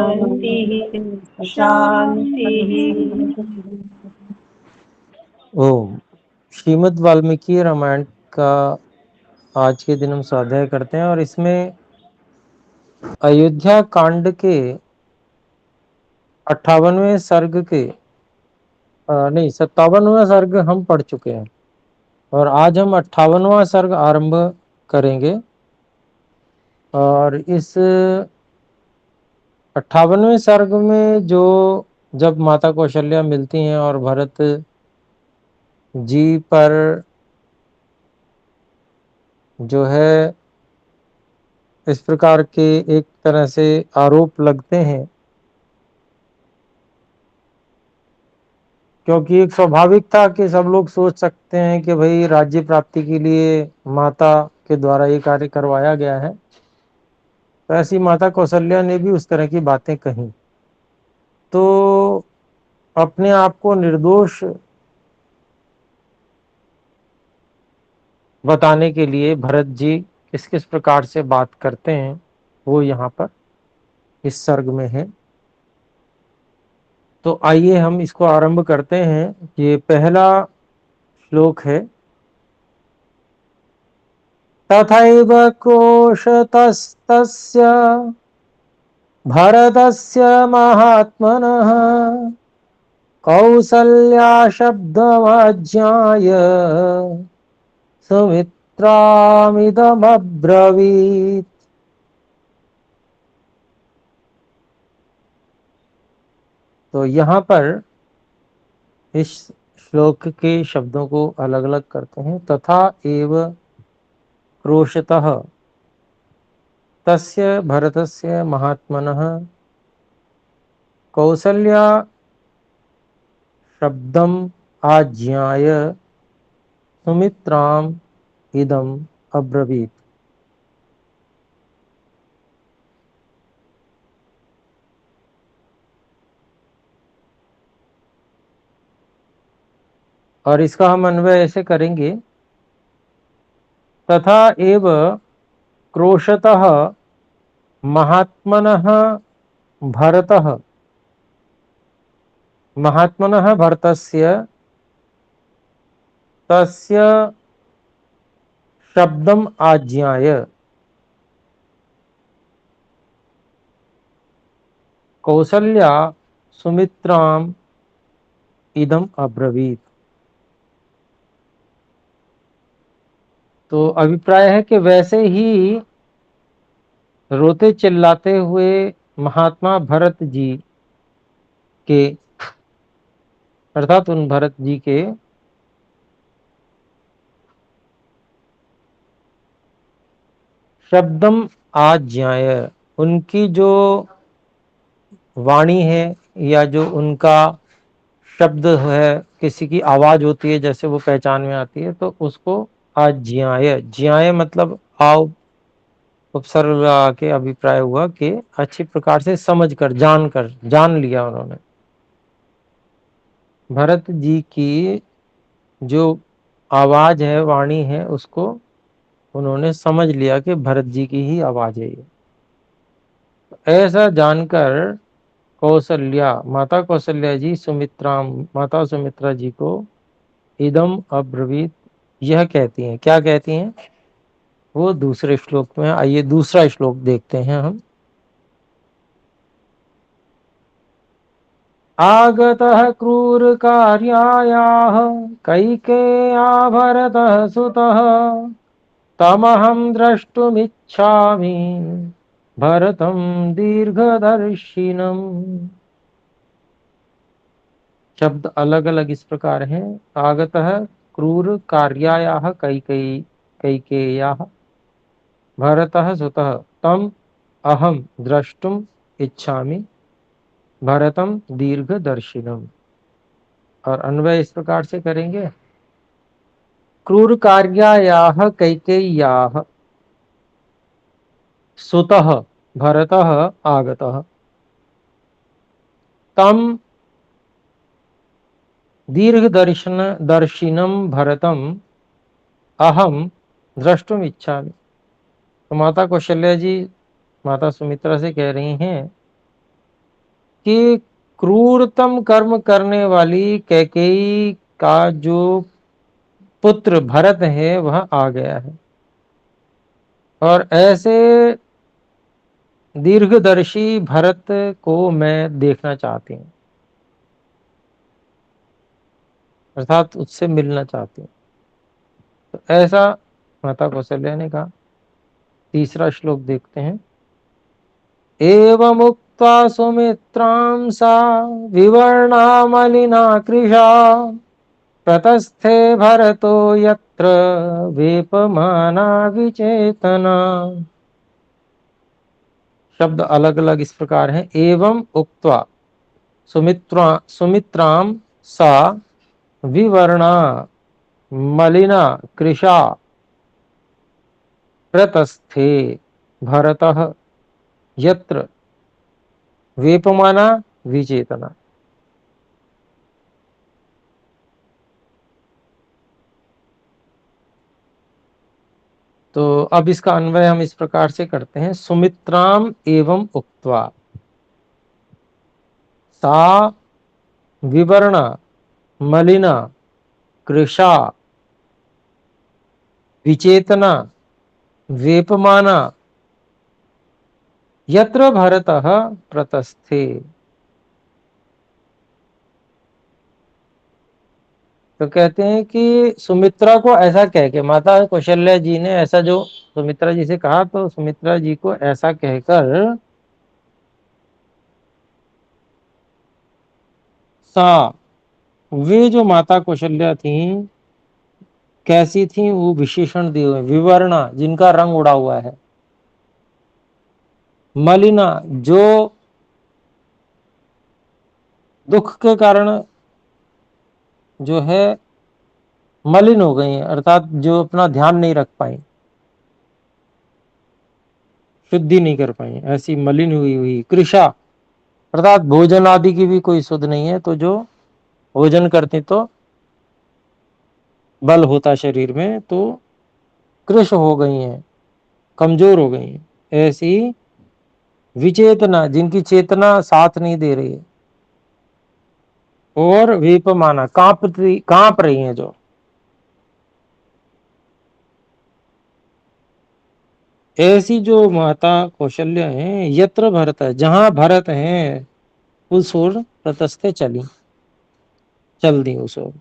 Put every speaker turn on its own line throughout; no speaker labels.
शांति शांति।
ओम। श्रीमद् वाल्मीकि रामायण का आज के दिन हम स्वाध्याय करते हैं और इसमें अयोध्या कांड के 58वें सर्ग के नहीं 57वां सर्ग हम पढ़ चुके हैं और आज हम 58वां सर्ग आरंभ करेंगे। और इस 58वें सर्ग में जो जब माता कौशल्या मिलती हैं और भरत जी पर जो है इस प्रकार के एक तरह से आरोप लगते हैं, क्योंकि एक स्वाभाविक था कि सब लोग सोच सकते हैं कि भाई राज्य प्राप्ति के लिए माता के द्वारा ये कार्य करवाया गया है, तो ऐसी माता कौशल्या ने भी उस तरह की बातें कही। तो अपने आप को निर्दोष बताने के लिए भरत जी किस किस प्रकार से बात करते हैं वो यहाँ पर इस सर्ग में है। तो आइए हम इसको आरंभ करते हैं। ये पहला श्लोक है। तथैव क्रोशतस्तस्य भरतस्य महात्मनः कौसल्या शब्दमाज्ञाय सुमित्रामिदमब्रवीत्। तो यहाँ पर इस श्लोक के शब्दों को अलग अलग करते हैं। तथा एव क्रोशतः तस्य भरतस्य महात्मनः कौसल्या शब्दम आज्ञाय सुमित्राम इदम अब्रवीत। और इसका हम अन्वय ऐसे करेंगे। तथा एव क्रोशतः महात्मनः भरतः महात्मनः भरतस्य तस्य शब्दम आज्ञाय कौसल्या सुमित्राम इदम अब्रवीत। तो अभिप्राय है कि वैसे ही रोते चिल्लाते हुए महात्मा भरत जी के अर्थात उन भरत जी के शब्दम आज्ञाय उनकी जो वाणी है या जो उनका शब्द है, किसी की आवाज होती है जैसे वो पहचान में आती है, तो उसको आज्ञाय ज्याय मतलब आओ उपसर्ग के अभिप्राय हुआ कि अच्छी प्रकार से समझ कर जान लिया उन्होंने। भरत जी की जो आवाज है वाणी है उसको उन्होंने समझ लिया कि भरत जी की ही आवाज है ये। ऐसा जानकर कौशल्या माता कौशल्या जी माता सुमित्रा जी को इदम अब्रवीत यह कहती हैं। क्या कहती हैं वो दूसरे श्लोक में। आइए दूसरा श्लोक देखते हैं हम। आगतः क्रूर कार्यायाः कैकेय्या भरतः सुतः तमहं द्रष्टुमिच्छामि भरतं दीर्घदर्शिनम्। शब्द अलग अलग इस प्रकार हैं। आगतः क्रूर कार्यायाः कैकेय्याः भरतः सुतः तम अहम द्रष्टुम इच्छामि भरतम दीर्घदर्शिनम। और अन्वय इस प्रकार से करेंगे। क्रूर कार्यायाः कैकेय्याः सुतः भरतः आगतः तम दर्शिनम भरतम अहम द्रष्टुम इच्छामि। तो माता कौशल्या जी माता सुमित्रा से कह रही हैं कि क्रूरतम कर्म करने वाली कैकेयी का जो पुत्र भरत है वह आ गया है, और ऐसे दीर्घदर्शी भरत को मैं देखना चाहती हूँ, अर्थात उससे मिलना चाहती हूँ। तो ऐसा माता कौशल्या ने कहा। तीसरा श्लोक देखते हैं। एवमुक्त्वा सुमित्रां सा विवर्णा मलिना कृशा ततस्थे भरतो यत्र वेपमाना विचेतना। शब्द अलग अलग इस प्रकार हैं। एवं उक्त्वा सुमित्रां सा विवर्णा मलिना कृशा प्रतस्थे भरतः यत्र वेपमाना विचेतना। तो अब इसका अन्वय हम इस प्रकार से करते हैं। सुमित्राम एवं उक्त्वा सा विवर्णा मलिना कृशा विचेतना वेपमाना यत्र भरतः प्रतस्थे। तो कहते हैं कि सुमित्रा को ऐसा कह के, माता कौशल्या जी ने ऐसा जो सुमित्रा जी से कहा, तो सुमित्रा जी को ऐसा कहकर सा, वे जो माता कौशल्या थी कैसी थी, वो विशेषण दिए हुए। विवर्णा जिनका रंग उड़ा हुआ है, मलिना जो दुख के कारण जो है मलिन हो गई हैं, अर्थात जो अपना ध्यान नहीं रख पाई, शुद्धि नहीं कर पाई, ऐसी मलिन हुई हुई कृशा, अर्थात भोजन आदि की भी कोई शुद्ध नहीं है, तो जो भोजन करती तो बल होता शरीर में, तो कृश हो गई हैं, कमजोर हो गई हैं। ऐसी विचेतना जिनकी चेतना साथ नहीं दे रही है, और विपमाना कांप रही हैं जो। ऐसी जो माता कौशल्या हैं, यत्र भरत है, जहां भरत हैं उस ओर प्रतस्थे चल दी उस ओर।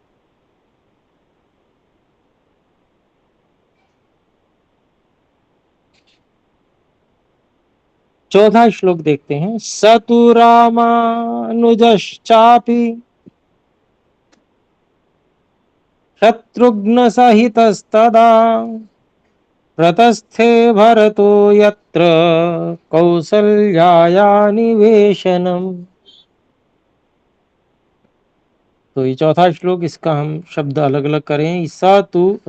चौथा श्लोक देखते हैं। सतु रामानुजश्चापि शत्रुघ्न सहितस्तदा प्रतस्थे भरतो यत्र कौसल्याया निवेशनम। तो ये चौथा श्लोक, इसका हम शब्द अलग अलग करें। स तु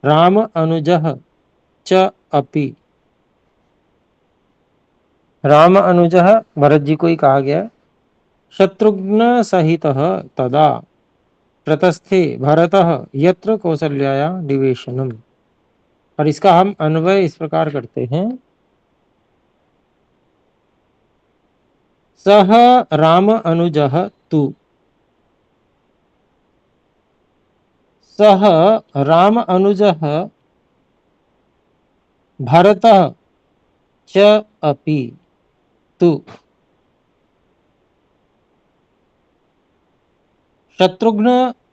राम अनुजः च अपि, राम अनुजः भरत जी को ही कहा गया। शत्रुघ्न सहितः तदा प्रतस्थे भरतः यत्र कौसल्याया निवेशनम। और इसका हम अन्वय इस प्रकार करते हैं। सह राम अनुजः तु, सह राम अनुजः भरतः च अपि तु शत्रुघ्न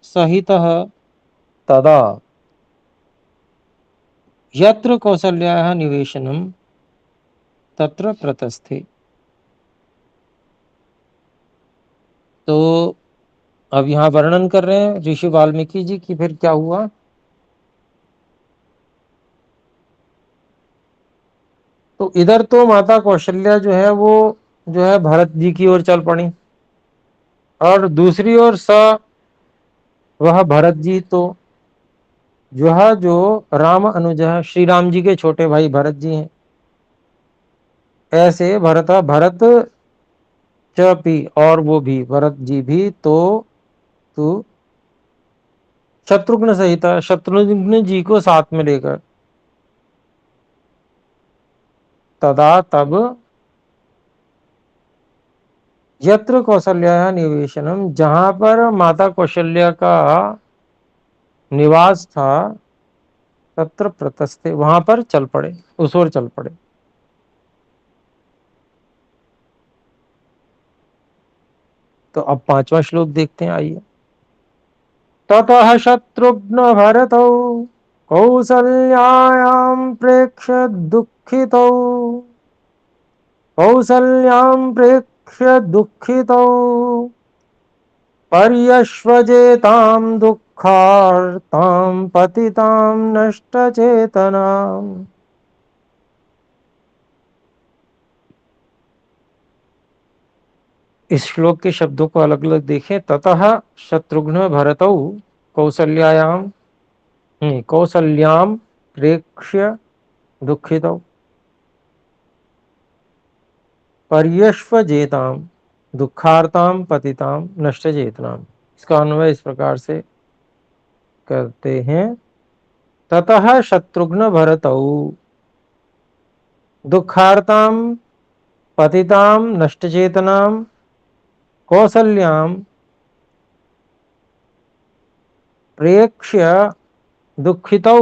सहितः तदा यत्र कौसल्यायाः निवेशनम तत्र प्रतस्थे। तो अब यहाँ वर्णन कर रहे हैं ऋषि वाल्मीकि जी की फिर क्या हुआ। तो इधर तो माता कौशल्या जो है वो जो है भरत जी की ओर चल पड़ी, और दूसरी ओर वह भरत जी तो जो राम अनुज श्री राम जी के छोटे भाई भरत जी हैं। ऐसे भरत चपी, और वो भी भरत जी भी तो शत्रुघ्न सहित, शत्रुघ्न जी को साथ में लेकर, तदा तब यत्र कौशल्या निवेशनम, जहां पर माता कौशल्या का निवास था, तत्र प्रतस्थे, वहां पर चल पड़े, उस ओर चल पड़े। तो अब पांचवा श्लोक देखते हैं, आइए। ततः शत्रुघ्न भरतौ कौसल्यायां प्रेक्ष्य दुःखितौ, कौसल्यां प्रेक्ष्य दुःखितौ पर्यश्वजेतां दुःखार्तां पतितां नष्टचेतनाम्। इस श्लोक के शब्दों को अलग अलग देखें। ततः शत्रुघ्न भरतौ कौसल्यायां, कौसल्यां प्रेक्ष्य दुःखितौ पर्यश्वजेतां दुःखार्तां पतितां नष्टचेतनाम्। इसका अन्वय इस प्रकार से करते हैं। ततः शत्रुघ्न भरतौ दुःखार्तां पतितां नष्टचेतनां कौसल्यां प्रेक्ष्य दुःखितौ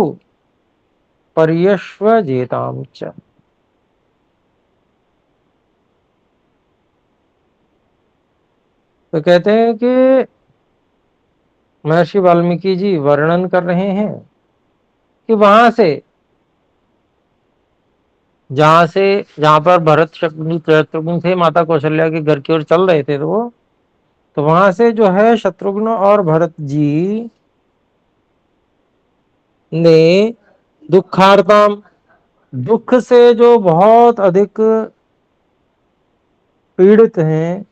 पर्यश्वजेतां च। तो कहते हैं कि महर्षि वाल्मीकि जी वर्णन कर रहे हैं कि वहां से, जहां पर भरत शत्रुघ्न थे, माता कौशल्या के घर की ओर चल रहे थे, तो वहां से जो है शत्रुघ्न और भरत जी ने दुखार्ताम, दुख से जो बहुत अधिक पीड़ित हैं,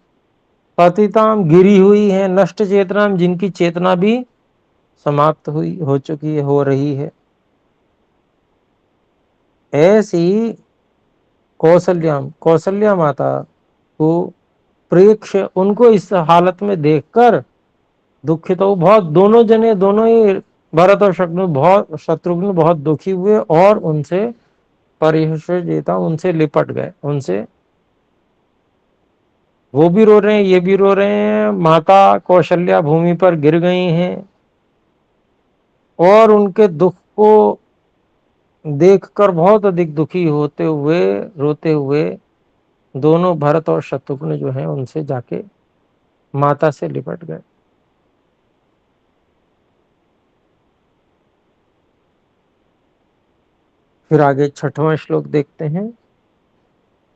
पतिताम गिरी हुई है, नष्ट चेतनाम जिनकी चेतना भी समाप्त हुई हो चुकी है, हो रही है, ऐसी कौशल्या माता को प्रेक्ष, उनको इस हालत में देखकर दुखित हो, बहुत दोनों जने, दोनों ही भरत और शत्रुघ्न बहुत दुखी हुए और उनसे परिहर्षिता, उनसे लिपट गए, उनसे, वो भी रो रहे हैं, ये भी रो रहे हैं, माता कौशल्या भूमि पर गिर गई हैं और उनके दुख को देखकर बहुत अधिक दुखी होते हुए, रोते हुए दोनों भरत और शत्रुघ्न जो हैं उनसे जाके माता से लिपट गए। फिर आगे छठवां श्लोक देखते हैं।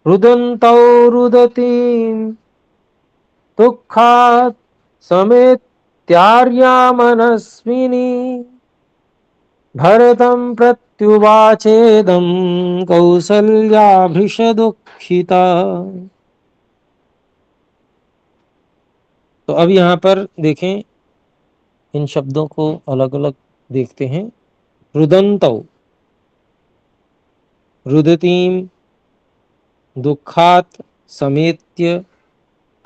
रुदन्तौ रुदतीं दुःखात् समेत्यार्या मनस्विनी भरतं प्रत्युवाचेदं कौसल्याभृशदुःखिता। तो अब यहाँ पर देखें, इन शब्दों को अलग अलग देखते हैं। रुदन्तौ, रुदतीं दुःखात् समेत्य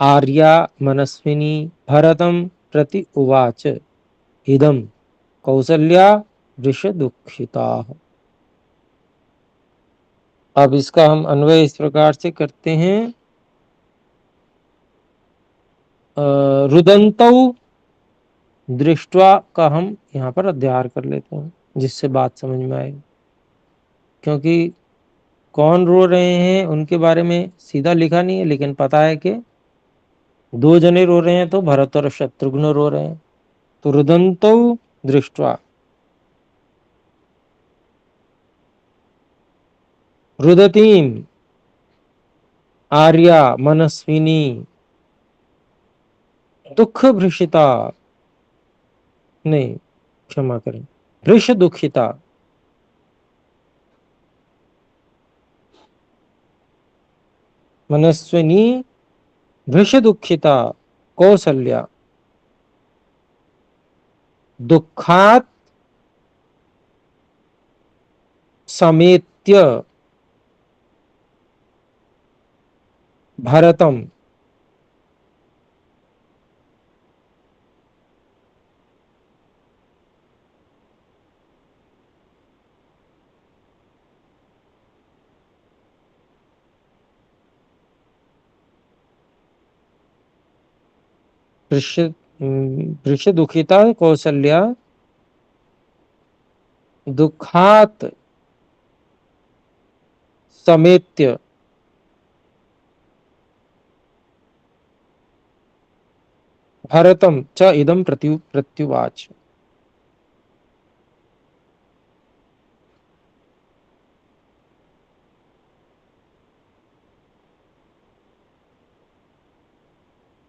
आर्या मनस्विनी भरतं प्रति उवाच इदं कौसल्या वृषदुःखिता। अब इसका हम अन्वय इस प्रकार से करते हैं। रुदन्तौ दृष्टवा का हम यहाँ पर अध्यार कर लेते हैं, जिससे बात समझ में आएगी। क्योंकि कौन रो रहे हैं उनके बारे में सीधा लिखा नहीं है, लेकिन पता है कि दो जने रो रहे हैं, तो भरत और शत्रुघ्न रो रहे हैं। तो रुदन्तौ दृष्टवा, रुदतीम आर्या मनस्विनी दुख भृषिता, नहीं, क्षमा करें, वृष दुखिता, मनस्विनी वृष दुखिता कौसल्या दुखात समेत्य भरतम, वृष दुखिता कौसल्या दुखात समेत्य भरतम च इदम प्रत्युवाच।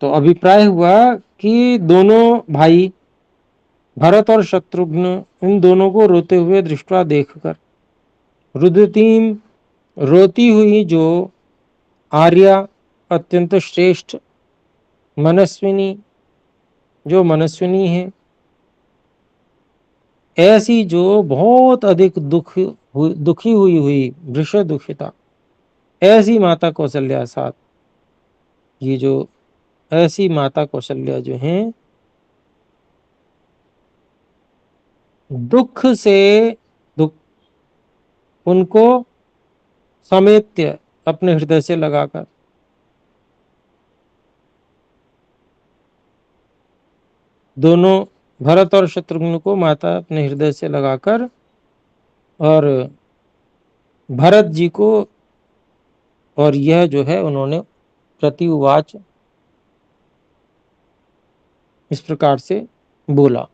तो अभिप्राय हुआ कि दोनों भाई भरत और शत्रुघ्न इन दोनों को रोते हुए दृष्टवा देखकर रुदतीम रोती हुई जो आर्या अत्यंत श्रेष्ठ मनस्विनी जो मनस्विनी है, ऐसी जो बहुत अधिक दुखी हुई वृष दुखिता, ऐसी माता कौशल्या साथ ये जो ऐसी माता कौशल्या जो हैं दुख से दुख उनको समेत्य अपने हृदय से लगाकर दोनों भरत और शत्रुघ्न को माता अपने हृदय से लगाकर और भरत जी को और यह जो है उन्होंने प्रतिउवाच इस प्रकार से बोला।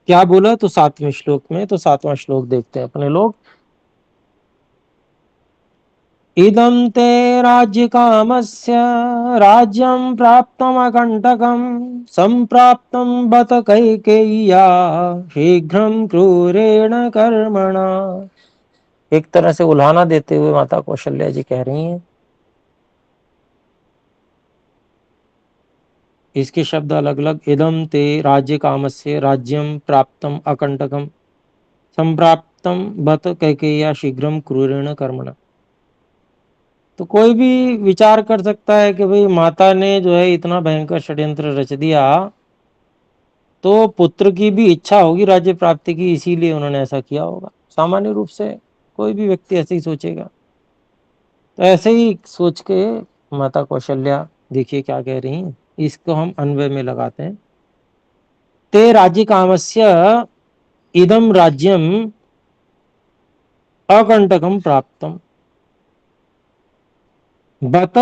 क्या बोला तो 7वें श्लोक में, तो 7वां श्लोक देखते हैं अपने लोग। इदं ते राज्यकामस्य राज्यं प्राप्तमकण्टकं सम्प्राप्तं बत कैकेय्या शीघ्रं क्रूरेण कर्मणा। एक तरह से उल्हाना देते हुए माता कौशल्या जी कह रही हैं, इसके शब्द अलग अलग। इदम ते राज्य कामस्य राज्यम प्राप्तम अकंटकम संप्राप्तम बत कैकेय्या शीघ्रम क्रूरेण कर्मणा। तो कोई भी विचार कर सकता है कि भाई माता ने जो है इतना भयंकर षड्यंत्र रच दिया, तो पुत्र की भी इच्छा होगी राज्य प्राप्ति की, इसीलिए उन्होंने ऐसा किया होगा। सामान्य रूप से कोई भी व्यक्ति ऐसे ही सोचेगा। तो ऐसे ही सोच के माता कौशल्या देखिए क्या कह रही हैं, इसको हम अन्वय में लगाते हैं। ते राज्य कामस्य इदम राज्यम अकंटकम प्राप्तम बत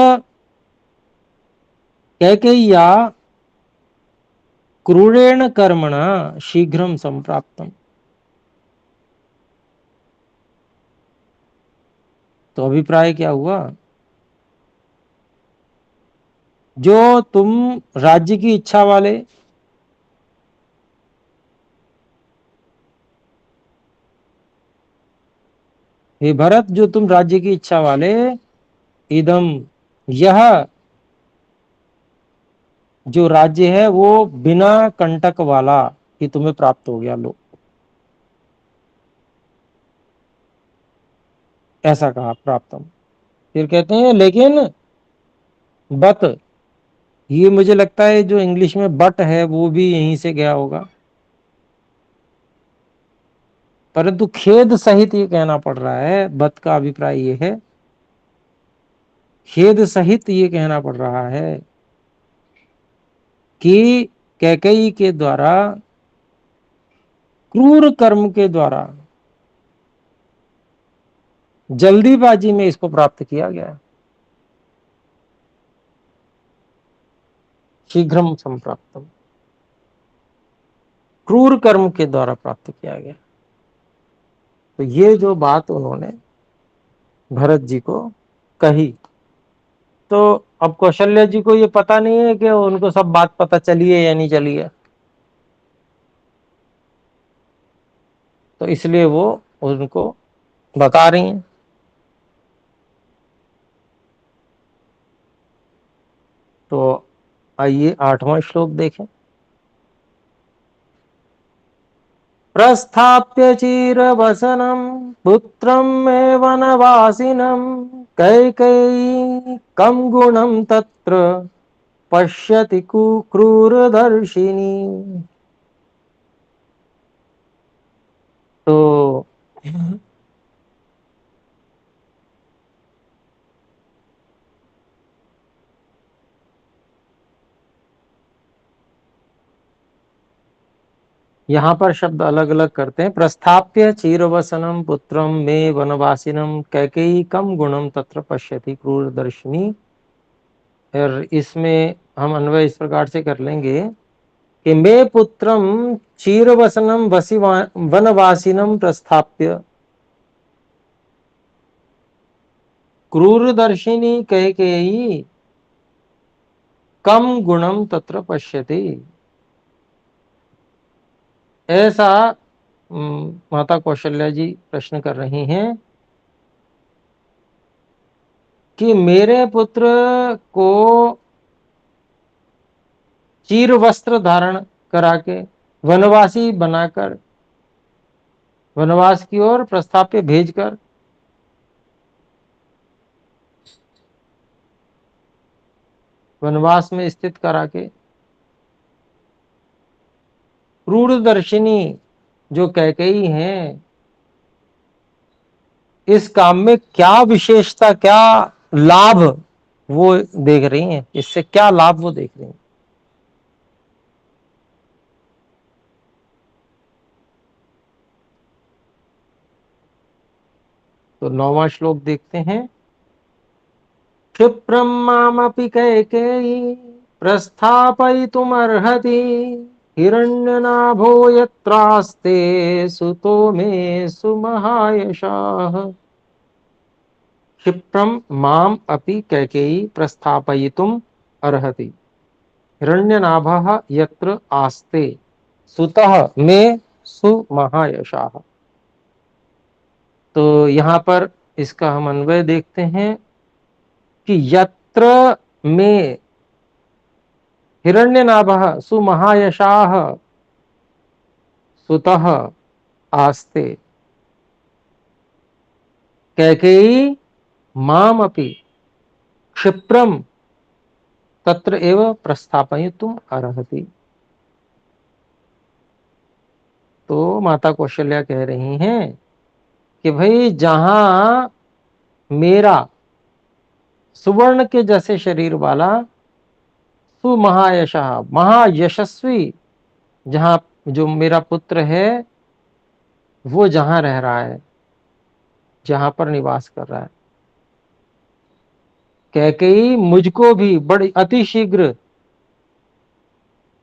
कैकेय्या क्रूरेण कर्मणा शीघ्रम संप्राप्तम। तो अभिप्राय क्या हुआ, जो तुम राज्य की इच्छा वाले हे भरत, जो तुम राज्य की इच्छा वाले, इदम यह जो राज्य है वो बिना कंटक वाला कि तुम्हें प्राप्त हो गया, लो ऐसा कहा प्राप्तम। फिर कहते हैं लेकिन बत, ये मुझे लगता है जो इंग्लिश में बट है वो भी यहीं से गया होगा, परंतु खेद सहित ये कहना पड़ रहा है। बत का अभिप्राय ये है, खेद सहित ये कहना पड़ रहा है कि कैकेयी के द्वारा क्रूर कर्म के द्वारा जल्दीबाजी में इसको प्राप्त किया गया, शीघ्रम संप्राप्तम, क्रूर कर्म के द्वारा प्राप्त किया गया। तो ये जो बात उन्होंने भरत जी को कही, तो अब कौशल्या जी को ये पता नहीं है कि उनको सब बात पता चली है या नहीं चली है, तो इसलिए वो उनको बता रही हैं। तो आइए 8वां श्लोक देखें। प्रस्थाप्य चिरवसनं पुत्रं मे वनवासिनं कैकेयी कं गुणं तत्र पश्यति कुक्रूरदर्शिनी। तो यहाँ पर शब्द अलग अलग करते हैं। प्रस्थाप्य चीरवसनम पुत्रम मे वनवासिनम कैकेयी कम गुणम तत्र पश्यति क्रूरदर्शिनी। और इसमें हम अन्वय इस प्रकार से कर लेंगे कि मे पुत्रम चीरवसनम वनवासिनम प्रस्थाप्य क्रूरदर्शिनी कैकेयी कम गुणम तत्र पश्यति। ऐसा माता कौशल्या जी प्रश्न कर रही हैं कि मेरे पुत्र को चीर वस्त्र धारण करा के वनवासी बनाकर वनवास की ओर प्रस्ताव पे भेजकर वनवास में स्थित करा के क्रूरदर्शिनी जो कैकेयी हैं, इस काम में क्या विशेषता, क्या लाभ वो देख रही हैं, इससे क्या लाभ वो देख रही हैं। तो 9वां श्लोक देखते हैं। क्षिप्रम मामपि कैकेयी प्रस्थापयितुमर्हति हिरण्यनाभो यत्रास्ते सुतो मे सुमहायशाः। क्षिप्रम माम अपि कैकेयी प्रस्थापयितुम अर्हति हिरण्यनाभः यत्र आस्ते सुतः मे सुमहायशाः। तो यहाँ पर इसका हम अन्वय देखते हैं कि यत्र में हिरण्यनाभः सुमहायशाः सुतः आस्ते कैकेयी माम अपि क्षिप्रम तत्र एव प्रस्थापयितुम अर्हति। तो माता कौशल्या कह रही हैं कि भाई जहां मेरा सुवर्ण के जैसे शरीर वाला सुमहायशः महायशस्वी जहां जो मेरा पुत्र है वो जहां रह रहा है, जहां पर निवास कर रहा है, कैकेयी मुझको भी बड़ी अतिशीघ्र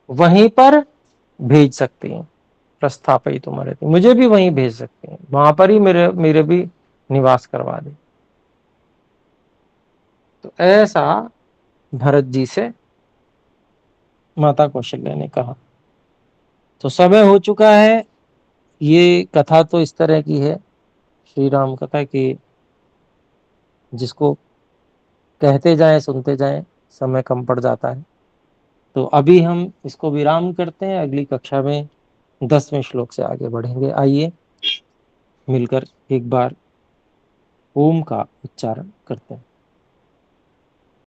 वहीं पर भेज सकती हैं। प्रस्थापित तुम्हारे मुझे भी वहीं भेज सकते हैं, वहां पर ही मेरे मेरे भी निवास करवा दे। तो ऐसा भरत जी से माता कौशल्या ने कहा। तो समय हो चुका है। ये कथा तो इस तरह की है श्री राम कथा की, जिसको कहते जाएं सुनते जाएं समय कम पड़ जाता है। तो अभी हम इसको विराम करते हैं, अगली कक्षा में 10वें श्लोक से आगे बढ़ेंगे। आइए मिलकर एक बार ओम का उच्चारण करते हैं।